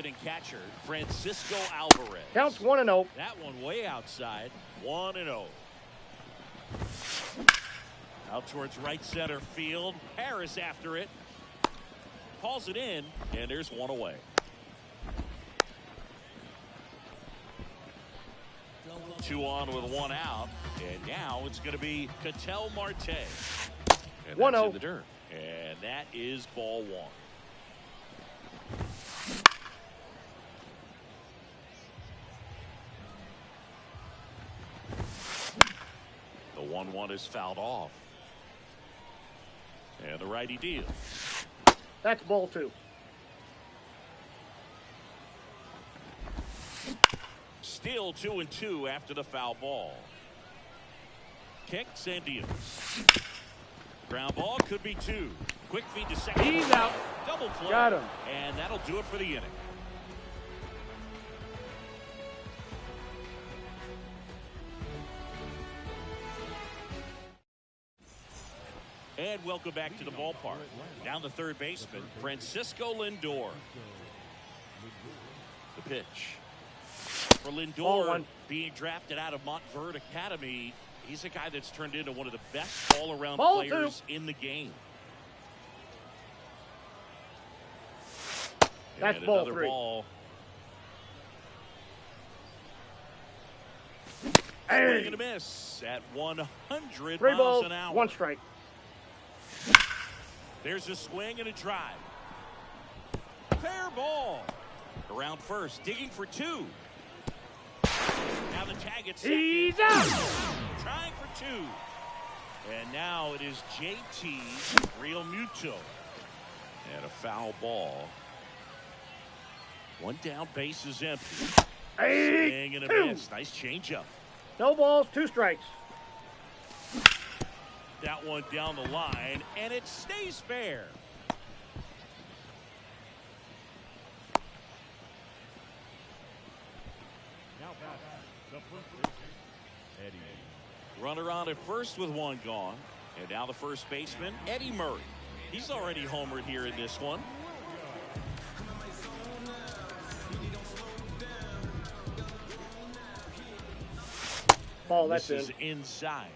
hitting catcher, Francisco Alvarez. Counts 1-0. That one way outside, 1-0. Out towards right center field. Harris after it. Calls it in, and there's one away. Two on with one out, and now it's going to be Ketel Marte. And 1-0 in the dirt, and that is ball one. The 1-1 is fouled off, and the righty deals. That's ball two. Still 2-2 after the foul ball. Kicks and deals. Ground ball could be two. Quick feed to second. He's out. Double play. Got him. And that'll do it for the inning. And welcome back to the ballpark. Down the third baseman, Francisco Lindor. The pitch. For Lindor, being drafted out of Montverde Academy, he's a guy that's turned into one of the best all-around players in the game. That's and ball another three. Ball. Hey. Swing and a miss at 100 Three miles balls, an hour. one strike. There's a swing and a drive. Fair ball. Around first, digging for two. Now the tag at second. He's out. Trying for two. And now it is JT Realmuto. And a foul ball. One down, base is empty. Swing and a miss. Nice changeup. No balls, two strikes. That one down the line, and it stays fair. Runner on at first with one gone. And now the first baseman, Eddie Murray. He's already homered here in this one. Ball, that's this is in. inside.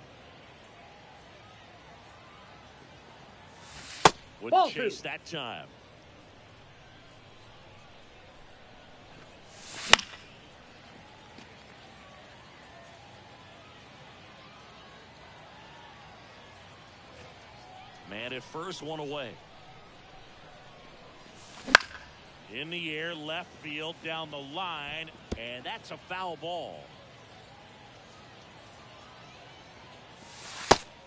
Wouldn't Ball chase two. that time. Man at first, one away. In the air, left field, down the line, and that's a foul ball.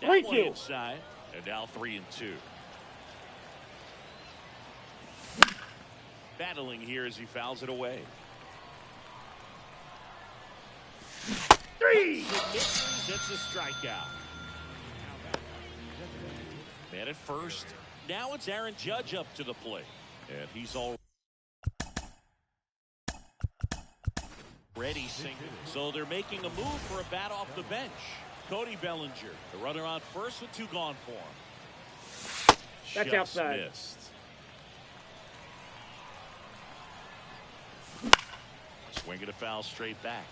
That one inside, and now 3-2. Battling here as he fouls it away. Three. It's a strikeout. Man at first. Now it's Aaron Judge up to the plate. And he's already sinking. So they're making a move for a bat off the bench. Cody Bellinger, the runner on first with two gone for him. That's just outside. Missed. Swinging a foul straight back.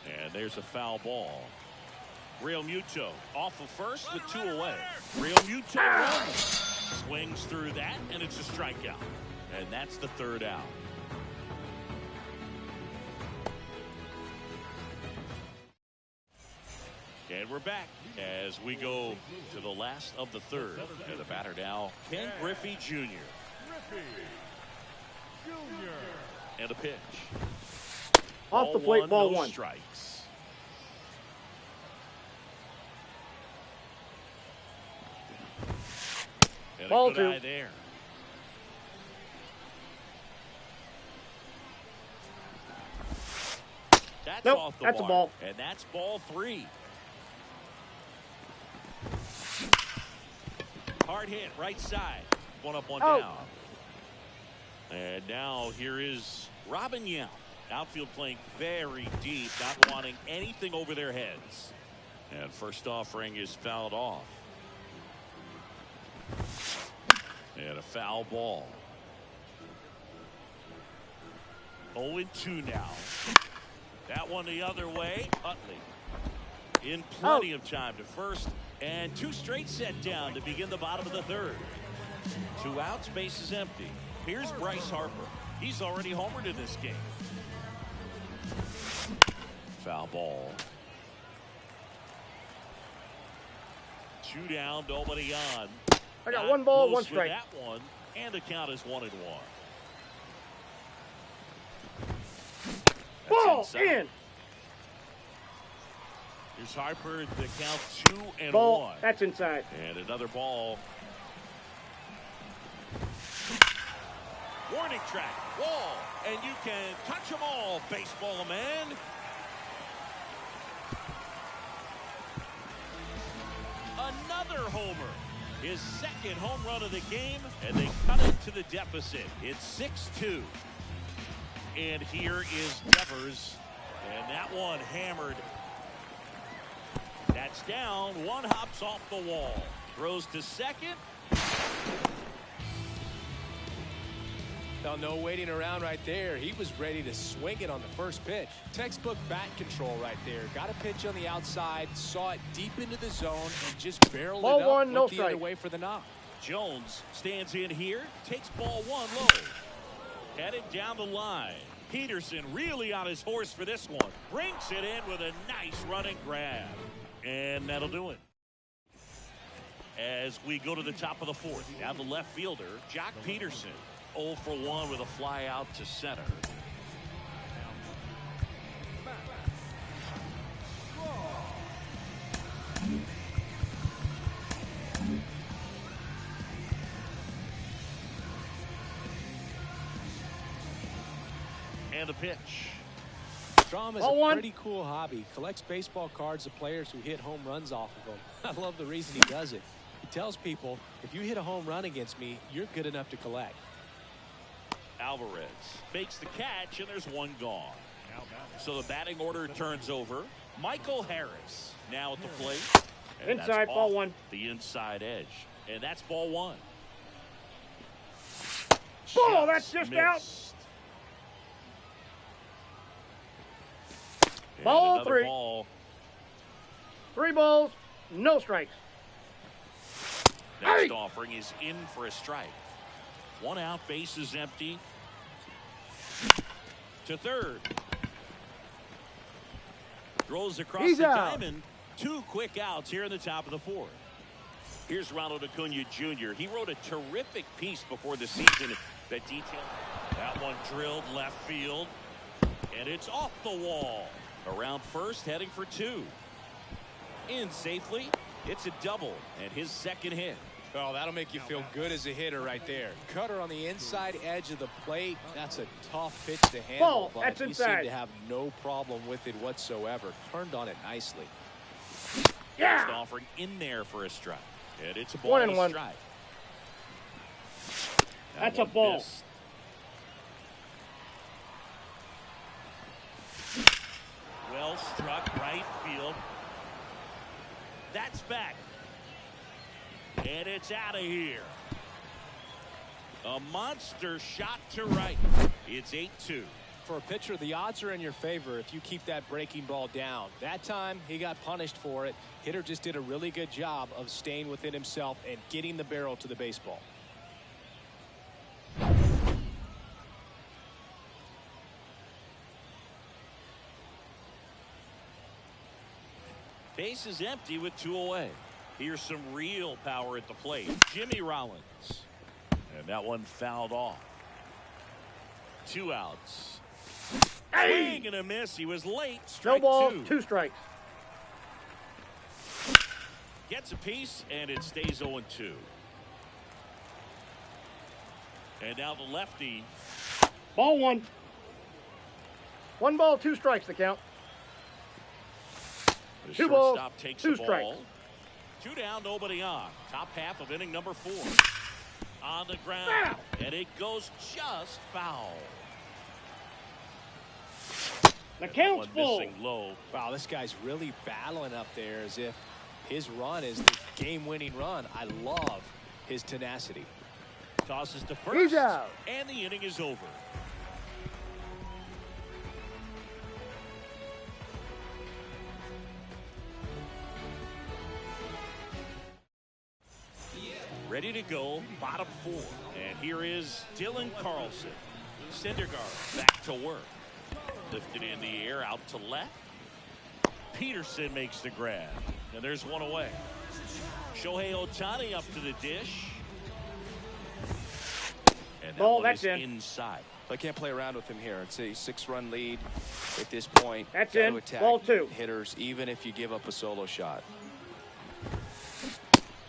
And there's a foul ball. Realmuto off of first with two away. Realmuto runs. Swings through that, and it's a strikeout. And that's the third out. And we're back as we go to the last of the third. And the batter now, Ken Griffey Jr. And a pitch. Off the plate, ball no one. Strikes. And Ball a good two. eye there. That's Nope, off the that's a mark. ball. And that's ball three. Hard hit, right side. One up, one down. And now here is Robin Yount. Outfield playing very deep, not wanting anything over their heads. And first offering is fouled off. And a foul ball. 0-2 now. That one the other way. Utley in plenty of time to first, and 2 straight set down to begin the bottom of the third. 2 outs, bases empty. Here's Bryce Harper. He's already homered in this game. Foul ball. 2 down, nobody on. I got 1 ball, 1 strike. That one, and the count is 1-1. Ball in. Here's Harper. The count 2-1. Ball. That's inside. And another ball. Warning track. Wall. And you can touch them all, baseball man. Another homer. His second home run of the game, and they cut it to the deficit. It's 6-2. And here is Devers, and that one hammered. That's down. One hops off the wall. Throws to second. Now, no waiting around right there. He was ready to swing it on the first pitch. Textbook bat control right there. Got a pitch on the outside, saw it deep into the zone, and just barreled it up. Ball 1, no the other way for the knock. Jones stands in here, takes ball 1 low. Headed down the line. Peterson really on his horse for this one. Brings it in with a nice running grab. And that'll do it. As we go to the top of the 4th, now the left fielder, Jock Peterson. 0 for 1 with a fly out to center. And a pitch. Strom is a pretty cool hobby. Collects baseball cards of players who hit home runs off of them. I love the reason he does it. He tells people, if you hit a home run against me, you're good enough to collect. Alvarez makes the catch, and there's 1 gone. So the batting order turns over. Michael Harris now at the plate. And inside, ball 1. The inside edge. And that's ball 1. Ball, that's just missed. out. Ball 3. Ball. 3 balls, no strikes. Next offering is in for a strike. 1 out, bases empty. To third. Throws across the diamond. 2 quick outs here in the top of the 4th. Here's Ronald Acuna Jr. He wrote a terrific piece before the season that detailed that one drilled left field. And it's off the wall. Around first, heading for 2. In safely. It's a double and his second hit. Oh, that'll make you feel good as a hitter right there. Cutter on the inside edge of the plate. That's a tough pitch to handle, but he seemed to have no problem with it whatsoever. Turned on it nicely. Next offering in there for a strike. And it's a ball 1 and and 1. strike. That's a ball. Missed. Well struck right field. That's back. And it's out of here. A monster shot to right. It's 8-2. For a pitcher, the odds are in your favor if you keep that breaking ball down. That time, he got punished for it. Hitter just did a really good job of staying within himself and getting the barrel to the baseball. Base is empty with 2 away. Here's some real power at the plate. Jimmy Rollins. And that one fouled off. 2 outs. Swing and a miss. He was late. Strike no balls, 2. 2 strikes. Gets a piece, and it stays 0-2. And now the lefty. Ball 1. 1 ball, 2 strikes the count. The 2 balls, shortstop takes 2 the ball. strikes. 2 down, nobody on. Top half of inning number 4. On the ground. Foul. And it goes just foul. The count's full. Missing low. Wow, this guy's really battling up there as if his run is the game-winning run. I love his tenacity. Tosses to first. He's out. And the inning is over. Ready to go, bottom 4. And here is Dylan Carlson. Syndergaard back to work. Lifted in the air, out to left. Peterson makes the grab. And there's one away. Shohei Ohtani up to the dish. And that Ball, one is that's in. inside. I can't play around with him here. It's a 6-run lead at this point. That's Got in. to attack Ball 2. hitters, even if you give up a solo shot.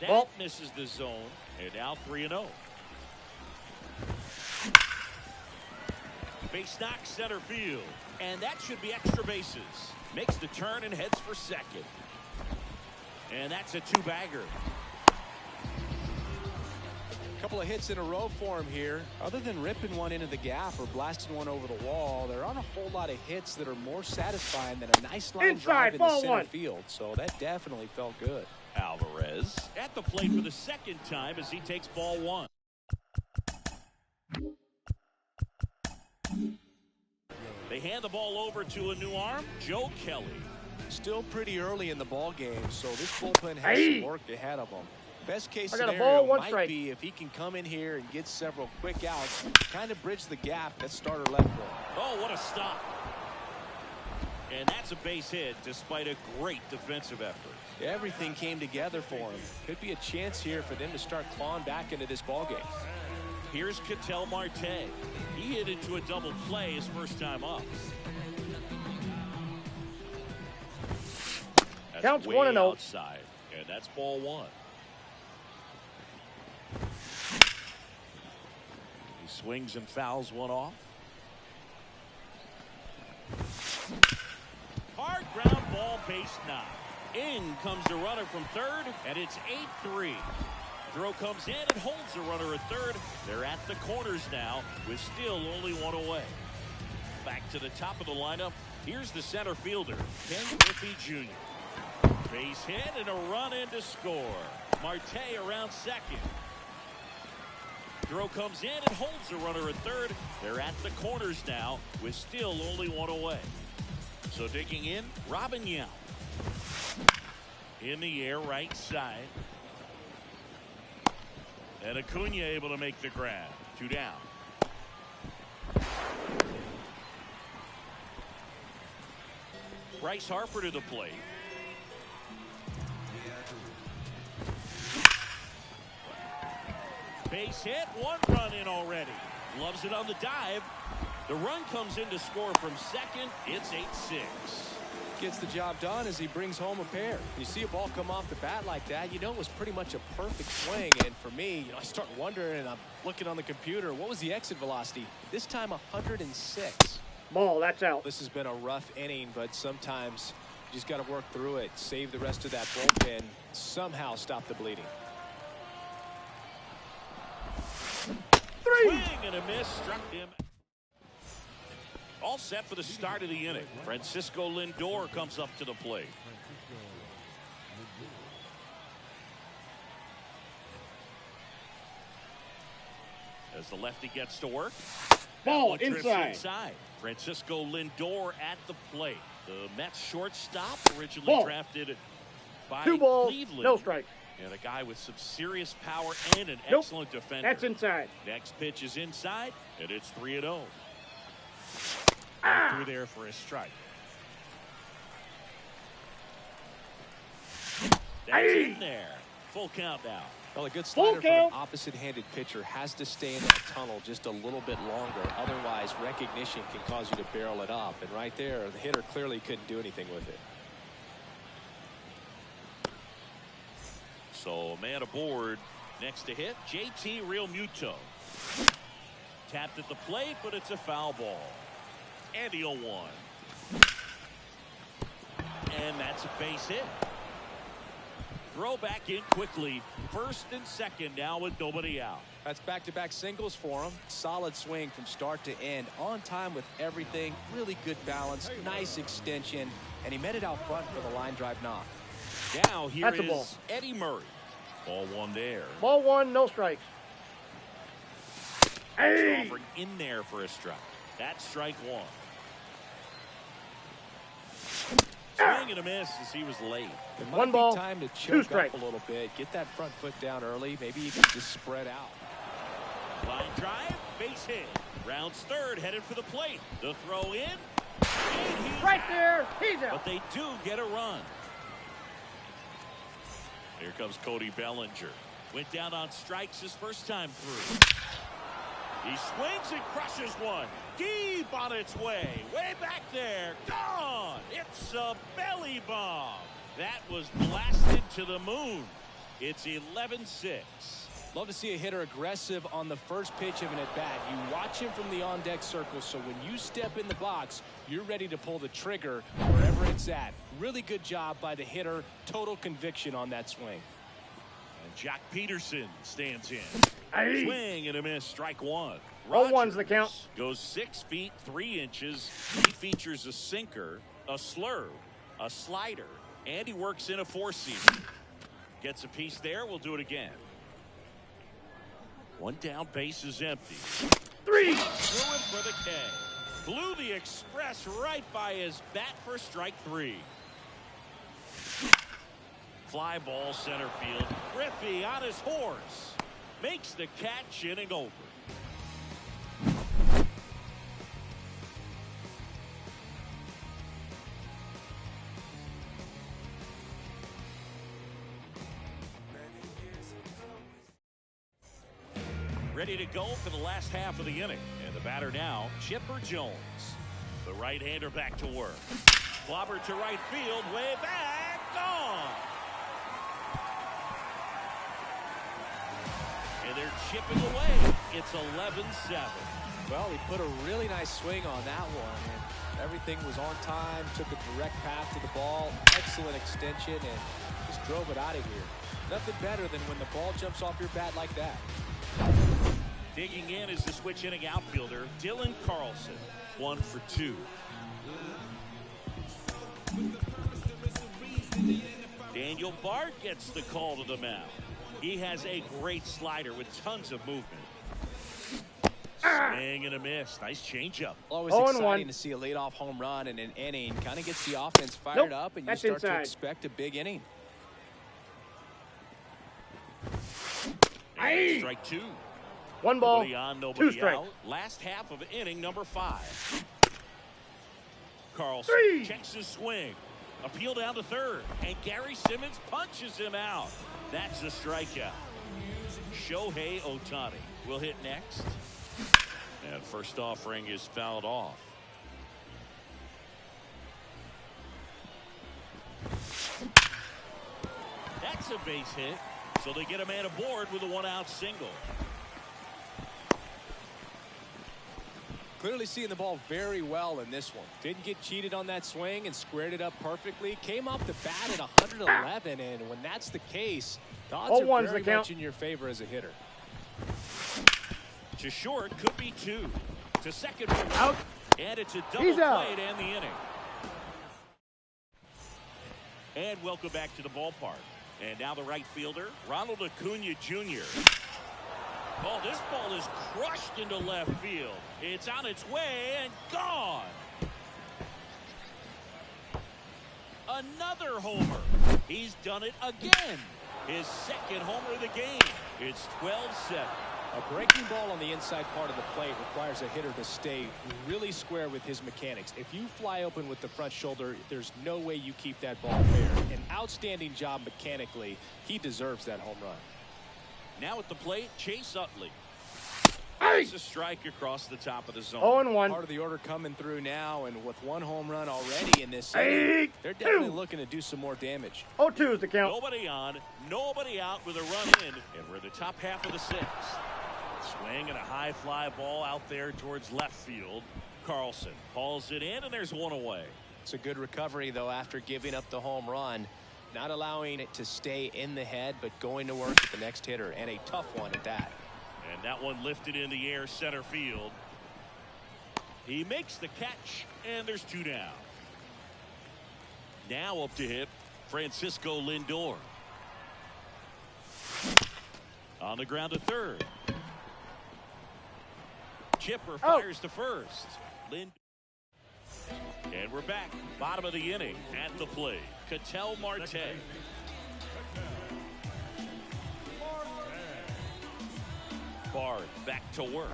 That Ball. misses the zone. And now 3-0. Base knock center field. And that should be extra bases. Makes the turn and heads for second. And that's a 2-bagger. Couple of hits in a row for him here. Other than ripping one into the gap or blasting one over the wall, there aren't a whole lot of hits that are more satisfying than a nice line drive Inside, in the ball center 1. field. So that definitely felt good. Alvarez at the plate for the second time as he takes ball 1. They hand the ball over to a new arm, Joe Kelly. Still pretty early in the ball game, so this bullpen has some work ahead of them. Best case I got a scenario ball, 1 might strike. be if he can come in here and get several quick outs, kind of bridge the gap that starter left for him. Oh, what a stop. And that's a base hit despite a great defensive effort. Everything came together for him. Could be a chance here for them to start clawing back into this ball game. Here's Ketel Marte. He hit into a double play his first time up. That's Counts way 1-0. outside, and that's ball 1. He swings and fouls one off. Hard ground ball, base knock. In comes the runner from third, and it's 8-3. Throw comes in and holds the runner at third. They're at the corners now with still only 1 away. Back to the top of the lineup. Here's the center fielder, Ken Griffey Jr. Base hit and a run in to score. Marte around second. Throw comes in and holds the runner at third. They're at the corners now with still only 1 away. So digging in, Robin Yount. In the air, right side. And Acuna able to make the grab. 2 down. Bryce Harper to the plate. Base hit, 1 run in already. Loves it on the dive. The run comes in to score from second. It's 8-6. Gets the job done as he brings home a pair. You see a ball come off the bat like that, you know it was pretty much a perfect swing. And for me, I start wondering, and I'm looking on the computer, what was the exit velocity? This time 106. Ball, that's out. This has been a rough inning, but sometimes you just got to work through it, save the rest of that bullpen, somehow stop the bleeding. 3. Swing and a miss, struck him. All set for the start of the inning. Francisco Lindor comes up to the plate. As the lefty gets to work. Ball, Drifts inside. Francisco Lindor at the plate. The Mets shortstop, originally Ball. drafted by 2 balls, Cleveland. no strikes. And a guy with some serious power and an Nope. excellent defender. That's inside. Next pitch is inside, and it's 3-0. Through there for a strike. That's in there. Full count now. Well, a good Full slider from an count. opposite-handed pitcher has to stay in that tunnel just a little bit longer. Otherwise, recognition can cause you to barrel it up. And right there, the hitter clearly couldn't do anything with it. So, man aboard. Next to hit, JT Realmuto. Tapped at the plate, but it's a foul ball. And the 0-1. And that's a base hit. Throw back in quickly. First and second now with nobody out. That's back-to-back singles for him. Solid swing from start to end. On time with everything. Really good balance. Nice extension. And he met it out front for the line drive knock. Now here That's a is ball. Eddie Murray. Ball 1 there. Ball 1, no strikes. Hey! Offering in there for a strike. That's strike one. Swing and a miss as he was late. It might One be ball, time to two choke strikes. up a little bit. Get that front foot down early. Maybe you can just spread out. Line drive, base hit. Rounds third, headed for the plate. The throw in. And he's Right there. He's out. But they do get a run. Here comes Cody Bellinger. Went down on strikes his first time through. He swings and crushes one. Deep on its way. Way back there. Gone. It's a belly bomb. That was blasted to the moon. It's 11-6. Love to see a hitter aggressive on the first pitch of an at-bat. You watch him from the on-deck circle, so when you step in the box, you're ready to pull the trigger wherever it's at. Really good job by the hitter. Total conviction on that swing. And Jack Peterson stands in. Hey! Swing and a miss. Strike one. 0-1's the count. Goes 6 feet 3 inches. He features a sinker, a slurve, a slider, and he works in a four-seamer. Gets a piece there. We'll do it again. One down, base is empty. 3. Threw it for the K. Blew the express right by his bat for strike 3. Fly ball center field. Griffey on his horse. Makes the catch, inning over. Ready to go for the last half of the inning. And the batter now, Chipper Jones. The right-hander back to work. Clobber to right field, way back, gone. And they're chipping away. It's 11-7. Well, he put a really nice swing on that one, and everything was on time, took a direct path to the ball, excellent extension, and just drove it out of here. Nothing better than when the ball jumps off your bat like that. Digging in is the switch inning outfielder, Dylan Carlson. 1 for 2. Daniel Bard gets the call to the mound. He has a great slider with tons of movement. Swing and a miss. Nice changeup. Always exciting to see a leadoff home run in an inning. Kind of gets the offense fired up, and you start to expect a big inning. Strike 2. 1 ball, Nobody on, 2 nobody strikes. out. Last half of inning number 5. Carlson checks his swing. Appeal down to third, and Gary Simmons punches him out. That's a strikeout. Shohei Ohtani will hit next. And first offering is fouled off. That's a base hit. So they get a man aboard with a 1-out single. Clearly seeing the ball very well in this one. Didn't get cheated on that swing and squared it up perfectly. Came off the bat at 111, and when that's the case, the odds are very much in your favor as a hitter. To short, could be 2. To second, out. And it's a double play to end the inning. And welcome back to the ballpark. And now the right fielder, Ronald Acuna Jr. Oh, this ball is crushed into left field. It's on its way and gone. Another homer. He's done it again. His second homer of the game. It's 12-7. A breaking ball on the inside part of the plate requires a hitter to stay really square with his mechanics. If you fly open with the front shoulder, there's no way you keep that ball fair. An outstanding job mechanically. He deserves that home run. Now at the plate, Chase Utley. Hey! It's a strike across the top of the zone. 0-1. Part of the order coming through now, and with 1 home run already in this inning, they're definitely looking to do some more damage. 0-2 is the count. Nobody on, nobody out with a run in, and we're in the top half of the 6th. Swing and a high fly ball out there towards left field. Carlson hauls it in, and there's 1 away. It's a good recovery, though, after giving up the home run. Not allowing it to stay in the head, but going to work with the next hitter, and a tough one at that. And that one lifted in the air center field. He makes the catch, and there's 2 down. Now up to hit, Francisco Lindor. On the ground to third. Chipper fires to first. And we're back. Bottom of the inning at the plate. Ketel Marte. Bard back to work.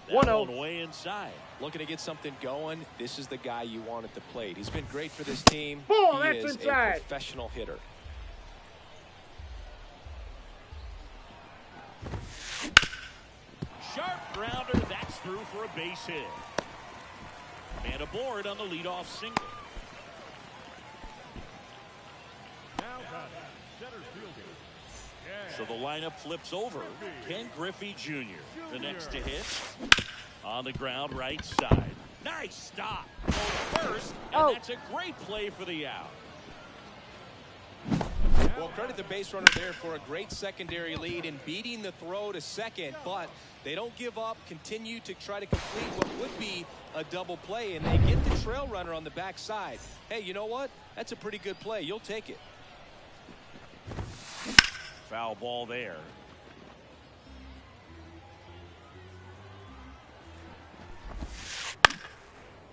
1-0. Way inside. Looking to get something going. This is the guy you want at the plate. He's been great for this team. Ball, he that's is inside. a professional hitter. Sharp grounder. That's through for a base hit. And aboard on the leadoff single. So the lineup flips over. Ken Griffey Jr. the next to hit. On the ground, right side. Nice stop. Goes first, and that's a great play for the out. Well, credit the base runner there for a great secondary lead in beating the throw to second, but they don't give up, continue to try to complete what would be a double play, and they get the trail runner on the backside. Hey, you know what? That's a pretty good play. You'll take it. Foul ball there.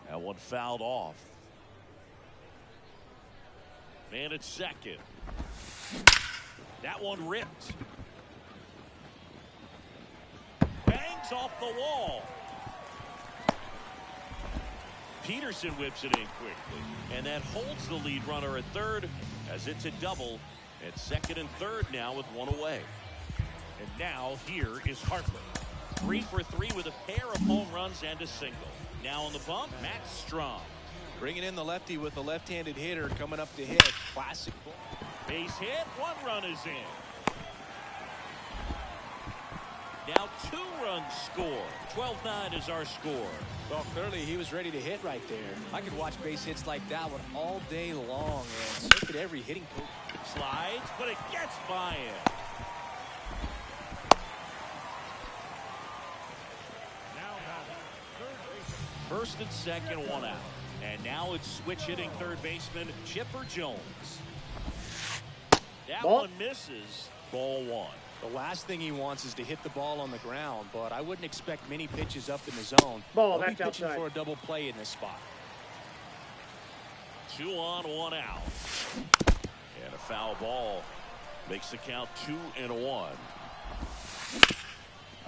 That one fouled off. Man at second. That one ripped. Bangs off the wall. Peterson whips it in quickly. And that holds the lead runner at third as it's a double at second and third now with one away. And now here is Harper. 3 for 3 with a pair of home runs and a single. Now on the bump, Matt Strong. Bringing in the lefty with a left-handed hitter coming up to hit. Classic ball. Base hit, 1 run is in. Now 2 runs score. 12-9 is our score. Well, clearly he was ready to hit right there. I could watch base hits like that one all day long, and so could every hitting coach. Slides, but it gets by him. First and second, 1 out. And now it's switch hitting third baseman Chipper Jones. That one misses. Ball 1. The last thing he wants is to hit the ball on the ground, but I wouldn't expect many pitches up in the zone. Ball, He'll that's be pitching outside. for a double play in this spot. 2 on, 1 out. And a foul ball makes the count 2-1.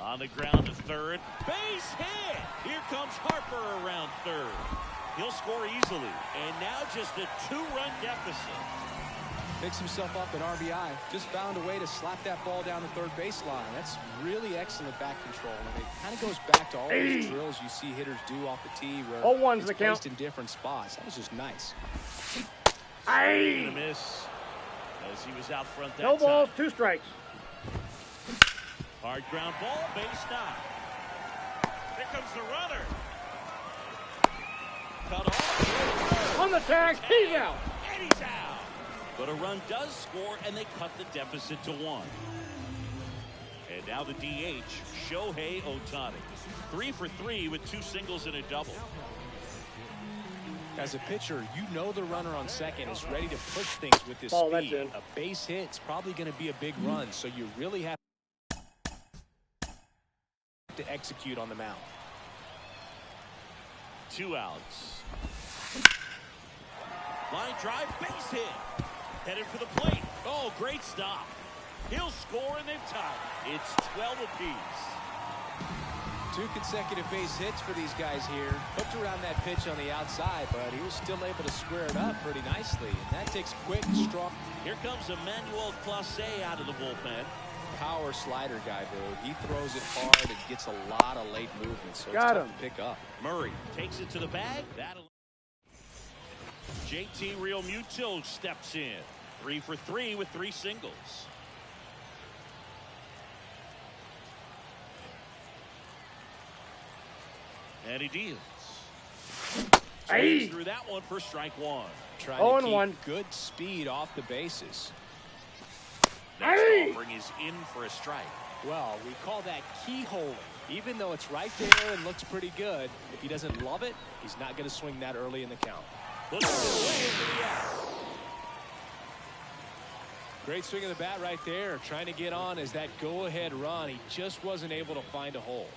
On the ground to third. Base hit. Here comes Harper around third. He'll score easily. And now just a 2-run deficit. Picks himself up an RBI. Just found a way to slap that ball down the third baseline. That's really excellent back control. And it kind of goes back to all those drills you see hitters do off the tee where 0-1's it's the count. placed in different spots. That was just nice. A miss as he was out front that No balls, time. 2 strikes. Hard ground ball, base knock. Here comes the runner. Cut off. On the tag, he's out. And he's out. But a run does score, and they cut the deficit to 1. And now the DH, Shohei Ohtani. 3 for 3 with 2 singles and a double. As a pitcher, you know the runner on second is ready to push things with this Ball, that's speed. in. A base hit's probably going to be a big run, so you really have to execute on the mound. 2 outs. Line drive, base hit. Headed for the plate. Oh, great stop. He'll score, and they've tied. It's 12 apiece. 2 consecutive base hits for these guys here. Hooked around that pitch on the outside, but he was still able to square it up pretty nicely. And that takes quick, strong. Here comes Emmanuel Clase out of the bullpen. Power slider guy, dude. He throws it hard and gets a lot of late movement, so Got it's tough him. to pick up. Murray takes it to the bag. That'll. JT Realmuto steps in. 3 for 3 with 3 singles. And he deals. Swings through that one for strike 1. Trying to keep 0-1. good speed off the bases. Next offering is in for a strike. Well, we call that keyholing. Even though it's right there and looks pretty good, if he doesn't love it, he's not going to swing that early in the count. Looks away for the out. Great swing of the bat right there, trying to get on as that go-ahead run. He just wasn't able to find a hole.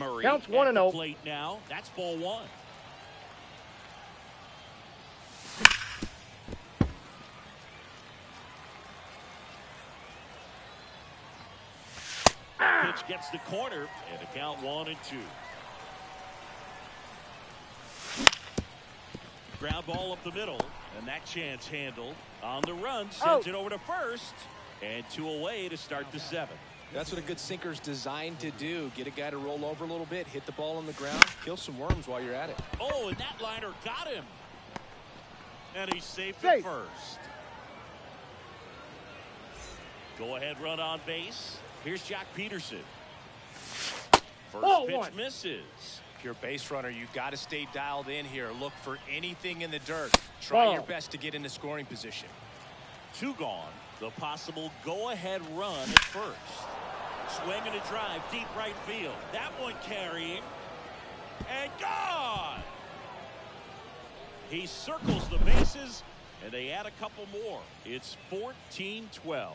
Murray Counts at 1-0. the plate now. That's ball one. Pitch gets the corner, and a count 1-2. Ground ball up the middle, and that chance handled. On the run, sends it over to first, and 2 away to start the 7th. That's what a good sinker's designed to do. Get a guy to roll over a little bit, hit the ball on the ground, kill some worms while you're at it. Oh, and that liner got him. And he's safe at first. Go ahead run on base. Here's Jack Peterson. First pitch misses. If you're a base runner, you've got to stay dialed in here. Look for anything in the dirt. Try your best to get into scoring position. 2 gone. The possible go-ahead run at first. Swing and a drive, deep right field. That one carrying. And gone! He circles the bases, and they add a couple more. It's 14-12.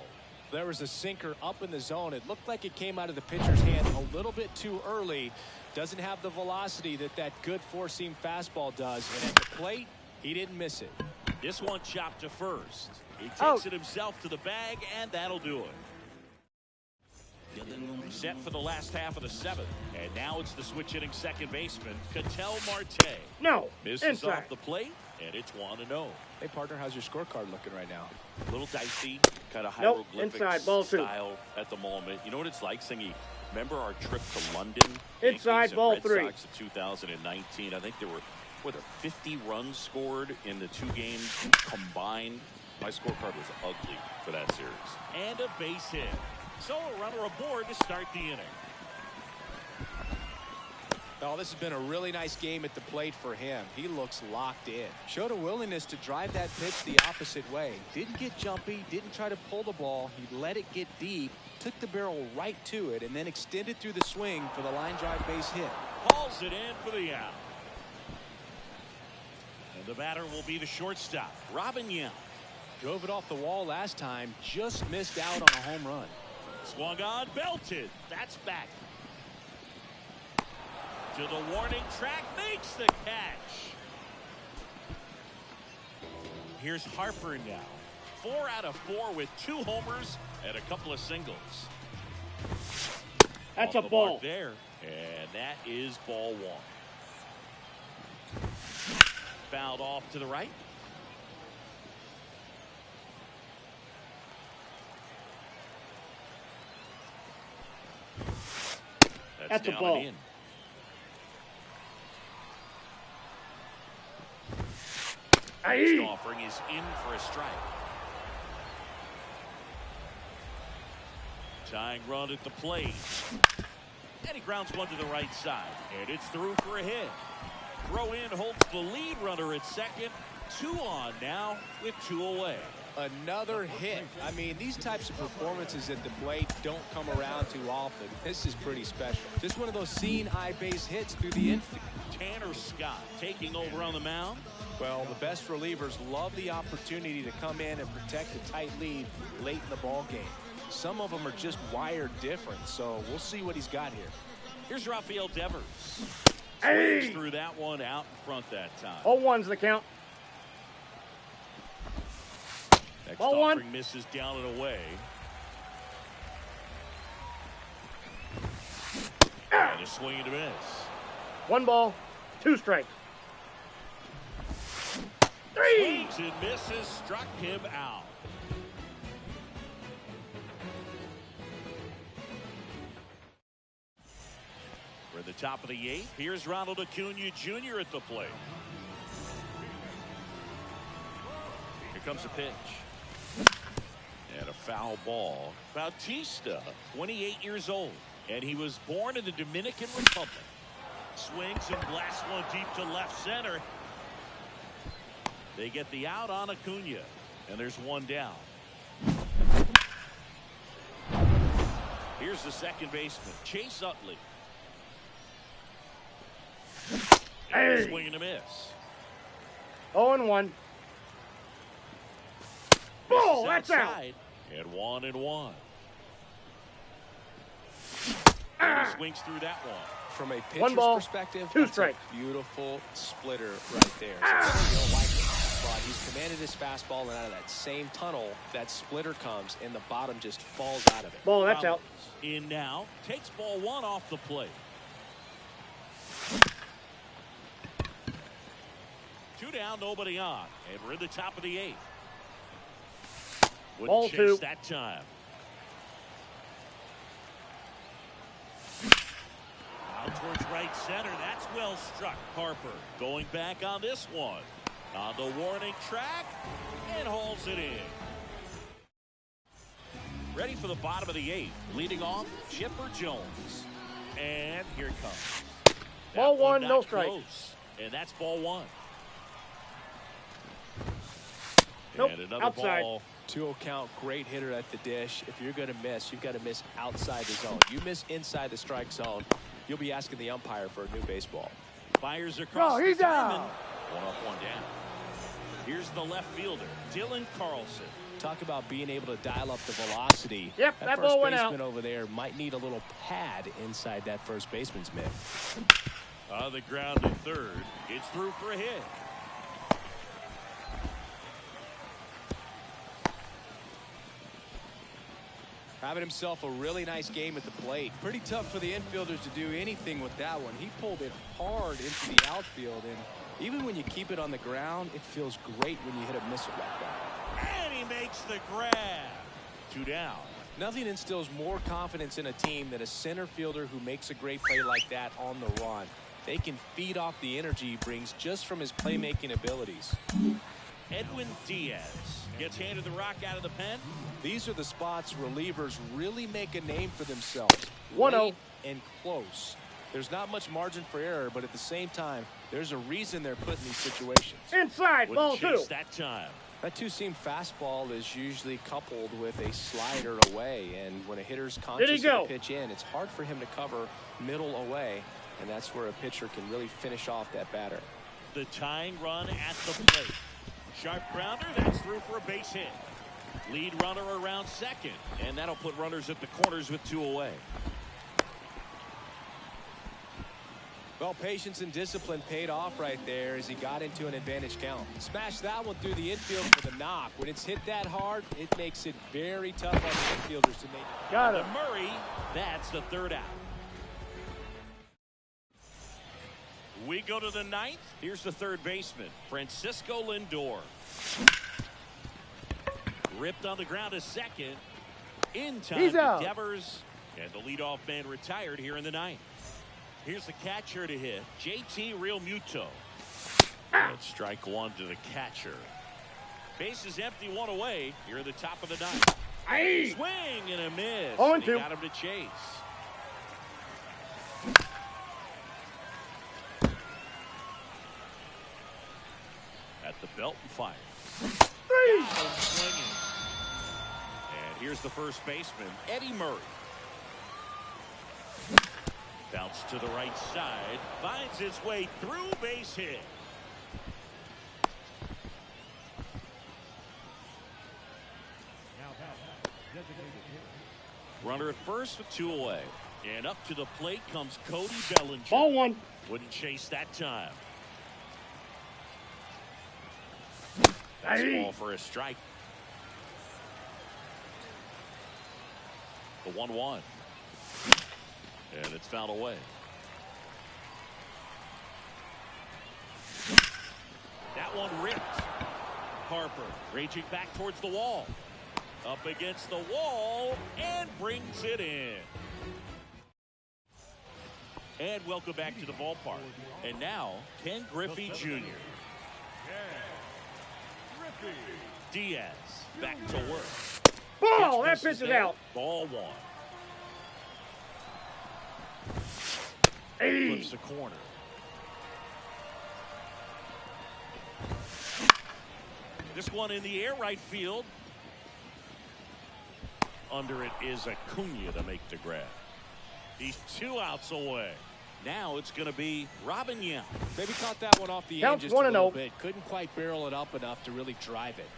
There was a sinker up in the zone. It looked like it came out of the pitcher's hand a little bit too early. Doesn't have the velocity that good four-seam fastball does. And at the plate, he didn't miss it. This one chopped to first. He takes it himself to the bag, and that'll do it. Set for the last half of the 7th. And now it's the switch-hitting second baseman, Ketel Marte. No. Misses off the plate, and it's 1-0. Hey, partner, how's your scorecard looking right now? A little dicey, kind of hieroglyphic inside, ball 2. style at the moment. You know what it's like, Singy? Remember our trip to London? Inside, ball 3. Red Sox of 2019. I think there were 50 runs scored in the 2 games combined. My scorecard was ugly for that series. And a base hit. So a runner aboard to start the inning. Oh, this has been a really nice game at the plate for him. He looks locked in. Showed a willingness to drive that pitch the opposite way. Didn't get jumpy, didn't try to pull the ball. He let it get deep, took the barrel right to it, and then extended through the swing for the line drive base hit. Hauls it in for the out. And the batter will be the shortstop, Robin Yount. Drove it off the wall last time, just missed out on a home run. Swung on, belted. That's back. To the warning track, makes the catch. Here's Harper now. 4 out of 4 with 2 homers and a couple of singles. That's a ball there, and that is ball 1. Fouled off to the right. That's a down ball. And in. Next offering is in for a strike. Tying run at the plate. And he grounds one to the right side. And it's through for a hit. Throw in holds the lead runner at second. 2 on now with 2 away. Another hit. I mean, these types of performances at the plate don't come around too often. This is pretty special. Just one of those seeing eye base hits through the infield. Tanner Scott taking over on the mound. Well, the best relievers love the opportunity to come in and protect a tight lead late in the ball game. Some of them are just wired different, so we'll see what he's got here. Here's Rafael Devers. Swings through that one out in front that time. 0-1's the count. Next Ball offering 1. misses down and away. And a swing and a miss. 1 ball, 2 strikes. 3. Swings and misses, struck him out. We're at the top of the 8th. Here's Ronald Acuna Jr. at the plate. Here comes a pitch. And a foul ball. Bautista, 28 years old. And he was born in the Dominican Republic. Swings and blasts one deep to left center. They get the out on Acuna. And there's 1 down. Here's the second baseman, Chase Utley. And swing and a miss. 0-1. Ball, that's out. And 1-1. He swings through that one. From a One pitcher's ball, perspective, two that's strikes. a beautiful splitter right there. So you don't like it, but he's commanded his fastball, and out of that same tunnel, that splitter comes, and the bottom just falls out of it. Ball, that's out. In now, takes ball one off the plate. 2 down, nobody on, and we're in the top of the 8th. Wouldn't Ball chase 2. that time. Out towards right center. That's well struck. Harper going back on this one. On the warning track and hauls it in. Ready for the bottom of the 8th. Leading off, Chipper Jones. And here it comes. Ball That 1, not no strike. close. And that's ball 1. Nope, And another outside. ball. 2-0 count, great hitter at the dish. If you're going to miss, you've got to miss outside the zone. You miss inside the strike zone, you'll be asking the umpire for a new baseball. Fires across he's the diamond. out. 1 up, 1 down. Here's the left fielder, Dylan Carlson. Talk about being able to dial up the velocity. Yep, that first ball went out. baseman over there might need a little pad inside that first baseman's mitt. On the ground to third. It's through for a hit. Having himself a really nice game at the plate. Pretty tough for the infielders to do anything with that one. He pulled it hard into the outfield, and even when you keep it on the ground, it feels great when you hit a missile like that. And he makes the grab. 2 down. Nothing instills more confidence in a team than a center fielder who makes a great play like that on the run. They can feed off the energy he brings just from his playmaking abilities. Edwin Diaz gets handed the rock out of the pen. These are the spots relievers really make a name for themselves. 1-0. Late and close. There's not much margin for error, but at the same time, there's a reason they're put in these situations. Inside, Wouldn't ball 2. chase that time. That two-seam fastball is usually coupled with a slider away, and when a hitter's Did he conscious go? of the pitch in, it's hard for him to cover middle away, and that's where a pitcher can really finish off that batter. The tying run at the plate. Sharp grounder, that's through for a base hit. Lead runner around second, and that'll put runners at the corners with 2 away. Well, patience and discipline paid off right there as he got into an advantage count. Smashed that one through the infield for the knock. When it's hit that hard, it makes it very tough on the infielders to make it. Got To him. Murray, that's the 3rd out. We go to the 9th. Here's the 3rd baseman, Francisco Lindor. Ripped on the ground to second. In time He's to out. Devers. And the leadoff man retired here in the 9th. Here's the catcher to hit, JT Realmuto. And strike 1 to the catcher. Base is empty, 1 away. Here in the top of the 9th. Aye. Swing and a miss. 0-2. And he got him to chase. At the belt and fire. 3. Down swinging. And here's the first baseman, Eddie Murray. Bounce to the right side. Finds his way through, base hit. Runner at first with 2 away. And up to the plate comes Cody Bellinger. Ball 1. Wouldn't chase that time. Aye. Ball for a strike. The 1-1. And it's fouled away. That one ripped. Harper raging back towards the wall. Up against the wall and brings it in. And welcome back to the ballpark. And now, Ken Griffey Jr. Diaz back to work. Ball. That Misses pitch is there. out. Ball 1. Aye. Flips the corner. This one in the air, right field. Under it is Acuna to make the grab. He's 2 outs away. Now it's going to be Robin Yount. Maybe caught that one off the end Counts just a 1-0. little bit. Couldn't quite barrel it up enough to really drive it.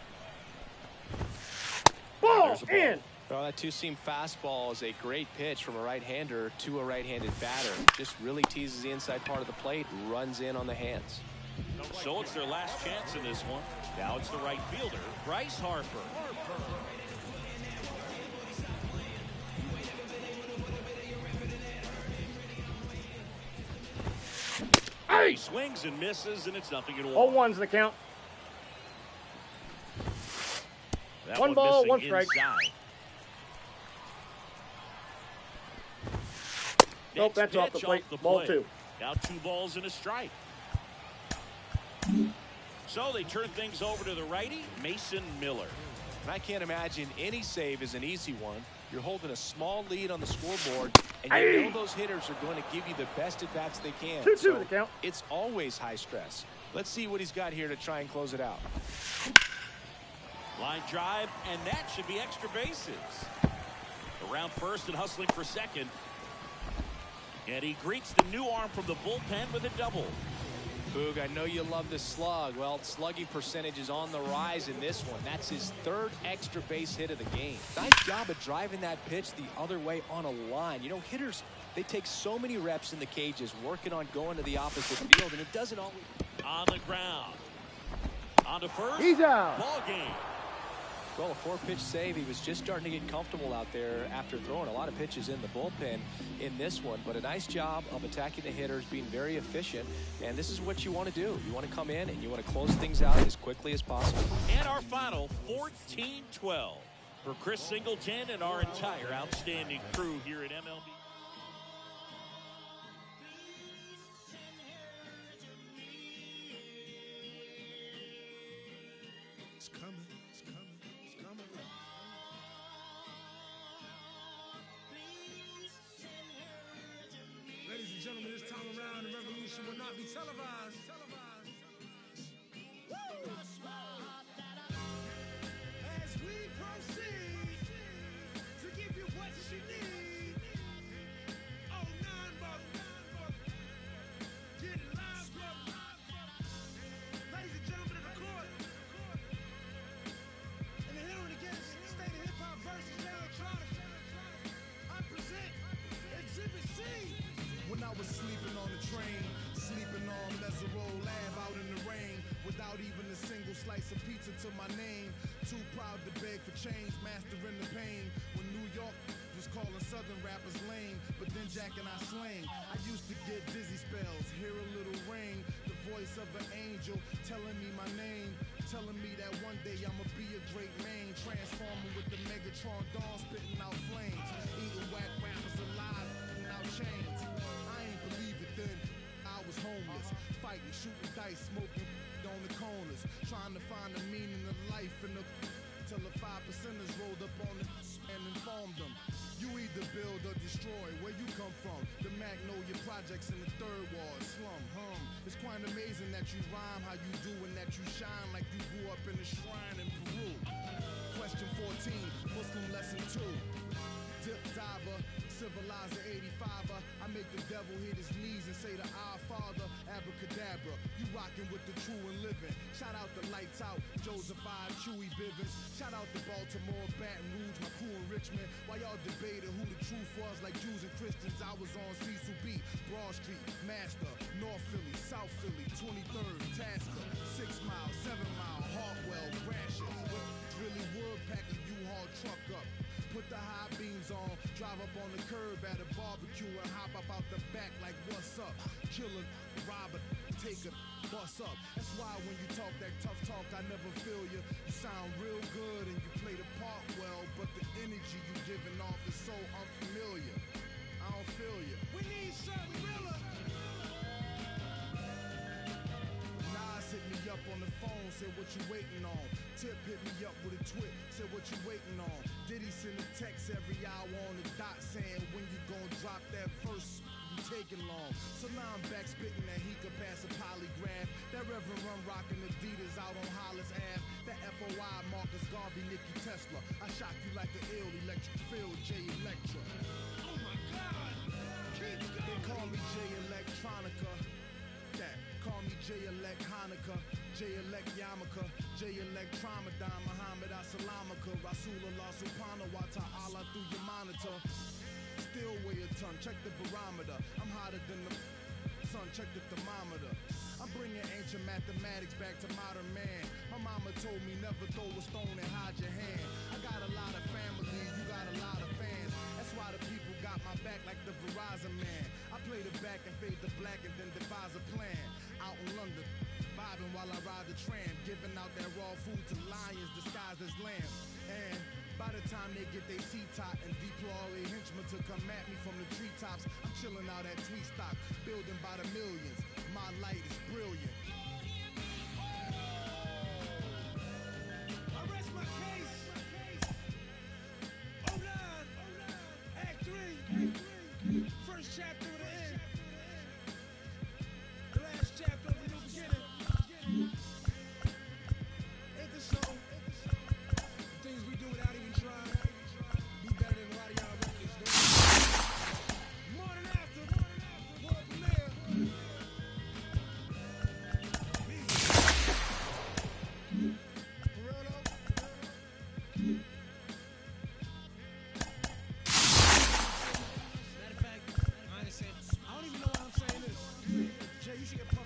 Ball. There's a ball. In. Well, that two-seam fastball is a great pitch from a right-hander to a right-handed batter. Just really teases the inside part of the plate, runs in on the hands. So it's their last chance in this one. Now it's the right fielder, Bryce Harper. He swings and misses, and it's nothing at all. 0-1's the count. That One ball, missing one strike. inside. Nope, Next that's off the pitch plate. Ball 2. Now 2 balls and a strike. So they turn things over to the righty, Mason Miller. And I can't imagine any save is an easy one. You're holding a small lead on the scoreboard, and you know those hitters are going to give you the best at-bats they can. 2-2 so the count. it's always high stress. Let's see what he's got here to try and close it out. Line drive, and that should be extra bases. Around first and hustling for second. And he greets the new arm from the bullpen with a double. Boog, I know you love the slug. Well, slugging percentage is on the rise in this one. That's his 3rd extra base hit of the game. Nice job of driving that pitch the other way on a line. You know, hitters, they take so many reps in the cages working on going to the opposite field, and it doesn't always... On the ground. On to first. He's out. Ball game. Well, a 4-pitch save. He was just starting to get comfortable out there after throwing a lot of pitches in the bullpen in this one. But a nice job of attacking the hitters, being very efficient. And this is what you want to do. You want to come in and you want to close things out as quickly as possible. And our final 14-12 for Chris Singleton and our entire outstanding crew here at MLB. It's coming. It's coming. It's coming. Ladies and gentlemen, this time around, the revolution will not be televised. Woo! As we proceed to give you what you need. Oh, 9 brother. Get it live, brother. Ladies and gentlemen of the court. And the hearing against State of Hip Hop versus Electronic. I present Exhibit C. When I was sleeping on the train, sleeping on Mesero Lab out in the rain, without even a single slice of pizza to my name. Too proud to beg for change, mastering the pain. When New York was calling Southern rappers lame, but then Jack and I slang. I used to get dizzy spells, hear a little rain, the voice of an angel telling me my name, telling me that one day I'ma be a great man, transforming with the Megatron dawn, spitting out flames, eating whack rappers alive, and out chains. I ain't believe it then. I was homeless, fighting, shooting dice, smoking on the corners, trying to find the meaning of life in the till the 5%ers rolled up on the and informed them. You either build or destroy. Where you come from? The Magnolia Projects in the 3rd Ward slum. It's quite amazing that you rhyme how you do and that you shine like you grew up in a shrine in Peru. Question 14, Muslim lesson 2. Dip diver, civilizer 85er. I make the devil hit his knees and say to our Father, abracadabra. You rockin' with the true and living. Shout out the Lights Out, Joseph I, Chewy Bivens. Shout out to Baltimore, Baton Rouge, my crew in Richmond. While y'all debated who the truth was, like Jews and Christians, I was on Cecil B, Broad Street, Master, North Philly, South Philly, 23rd, Tasker, 6 Mile, 7 Mile, Hartwell, Gratiot. Really would pack a U-Haul truck up. Put the high beams on, drive up on the curb at a barbecue and hop up out the back like what's up? Killer, robber, take a bus up. That's why when you talk that tough talk, I never feel you. You sound real good and you play the part well, but the energy you giving off is so unfamiliar. I don't feel you. We need something realer. Nas hit me up on the phone, said what you waiting on. Tip hit me up with a twit, said what you waiting on. Diddy send a text every hour on the dot saying when you gon' drop that verse, you taking long. So now I'm back spitting that he could pass a polygraph. That Reverend Run rockin' Adidas out on Hollis Ave. That FOI Marcus Garvey, Nicky Tesla. I shock you like an ill electric field, J Electra. Oh my God! Keep going. They call me J Electronica. That call me J Elect Hanukkah. J-elect Yamaka, J-elect Tramadon, Muhammad Assalamaka, Rasulullah Subhanahu wa Ta'ala through your monitor. Still weigh a ton, check the barometer. I'm hotter than the sun, check the thermometer. I'm bringing ancient mathematics back to modern man. My mama told me never throw a stone and hide your hand. I got a lot of family, you got a lot of fans. That's why the people got my back like the Verizon man. I play the back and fade the black and then devise a plan. Out in London, vibing while I ride the tram, giving out that raw food to lions disguised as lambs. And by the time they get their seat top and deploy all their henchmen to come at me from the treetops, I'm chilling out at Tweet Stock, building by the millions. My light is brilliant. I rest my case. 09, Act 3, first chapter of the end. The last chapter of the new beginning. Ain't this so? Things we do without even trying. Be better than a lot of y'all records do. Morning after, world premiere. Me. For real though? Matter of fact, I ain't saying, I don't even know why I'm saying this. Jay, you should get pumped.